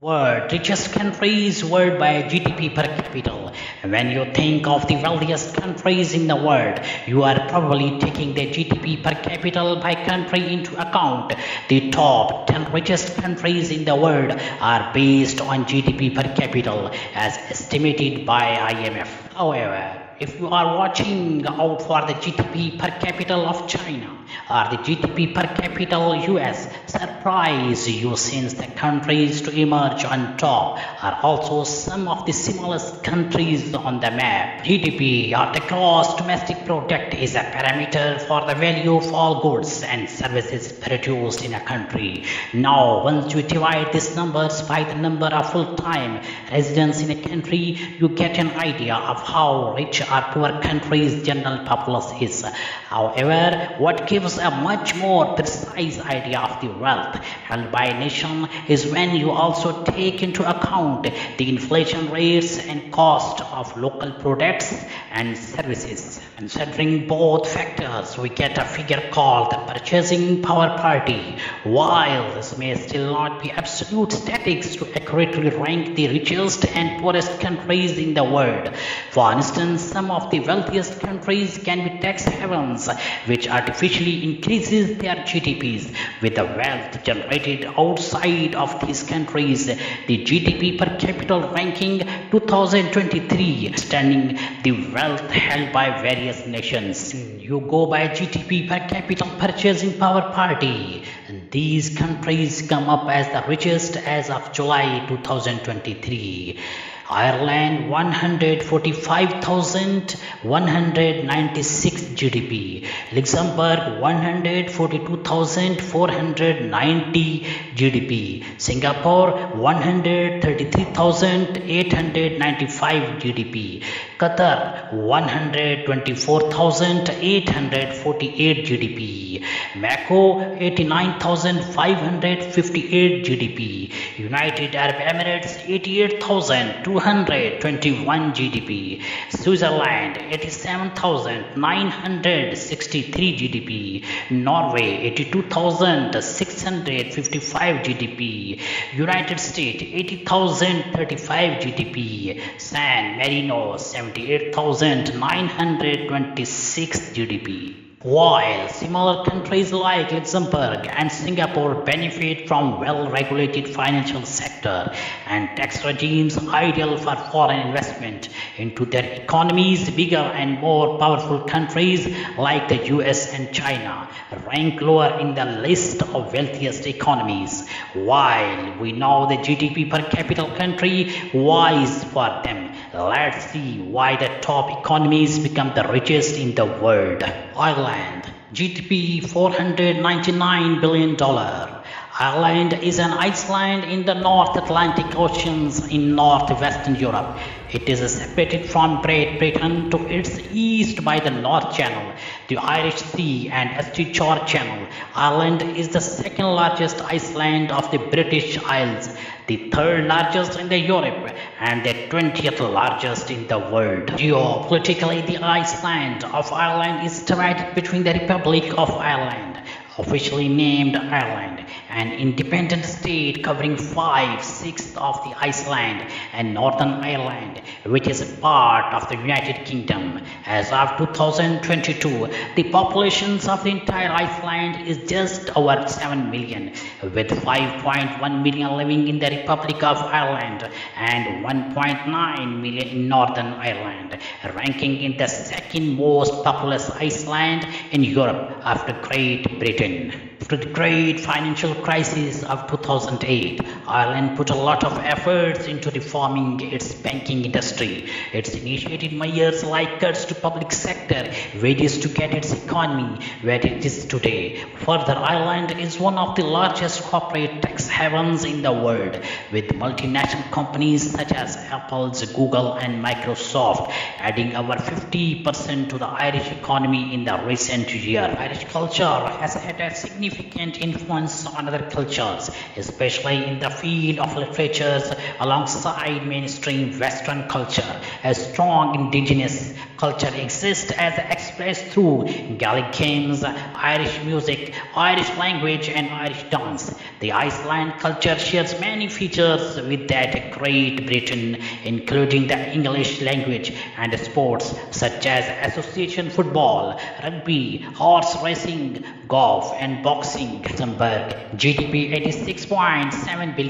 World richest countries world by GDP per capita. When you think of the wealthiest countries in the world, you are probably taking the GDP per capita by country into account. The top 10 richest countries in the world are based on GDP per capita as estimated by IMF. However, if you are watching out for the GDP per capita of China or the GDP per capita US, surprise you since the countries to emerge on top are also some of the smallest countries on the map. GDP or the gross domestic product is a parameter for the value of all goods and services produced in a country. Now, once you divide these numbers by the number of full-time residents in a country, you get an idea of how rich or poor country's general populace is. However, what gives a much more precise idea of the wealth held by a nation is when you also take into account the inflation rates and cost of local products and services. Considering both factors, we get a figure called the purchasing power parity. While this may still not be absolute statistics to accurately rank the richest and poorest countries in the world. For instance, some of the wealthiest countries can be tax havens, which artificially increases their GDPs. With the wealth generated outside of these countries, the GDP per capita ranking 2023 standing the wealth held by various nations. You go by GDP per capita purchasing power parity, and these countries come up as the richest as of July 2023. Ireland 145,196 GDP, Luxembourg 142,490 GDP, Singapore 133,895 GDP, Qatar 124,848 GDP, Macau 89,558 GDP, United Arab Emirates 88,221 GDP, Switzerland 87,963 GDP, Norway 82,655 GDP, United States 80,035 GDP, San Marino 78,926 GDP. While similar countries like Luxembourg and Singapore benefit from well-regulated financial sector and tax regimes ideal for foreign investment into their economies, bigger and more powerful countries like the US and China rank lower in the list of wealthiest economies. While we know the GDP per capita country wise for them, let's see why the top economies become the richest in the world. Ireland, GDP $499 billion. Ireland is an island in the North Atlantic Oceans in northwestern Europe. It is separated from Great Britain to its east by the North Channel, the Irish Sea and Estuary Channel. Ireland is the second largest island of the British Isles, the third largest in the Europe, and the 20th largest in the world. Geopolitically, the island of Ireland is divided between the Republic of Ireland, officially named Ireland, an independent state covering 5/6 of the island, and Northern Ireland, which is a part of the United Kingdom. As of 2022, the populations of the entire island is just over 7 million, with 5.1 million living in the Republic of Ireland and 1.9 million in Northern Ireland, ranking in the second most populous island in Europe after Great Britain. After the great financial crisis of 2008, Ireland put a lot of efforts into reforming its banking industry. It's initiated measures like cuts to public sector wages to get its economy where it is today. Further, Ireland is one of the largest corporate tax havens in the world, with multinational companies such as Apple, Google and Microsoft adding over 50% to the Irish economy in the recent year. Irish culture has had a significant significant influence on other cultures, especially in the field of literatures alongside mainstream Western culture. A strong indigenous culture exists as expressed through Gaelic games, Irish music, Irish language, and Irish dance. The Iceland culture shares many features with that Great Britain, including the English language and sports such as association football, rugby, horse racing, golf, and boxing. Luxembourg GDP 86.7 billion.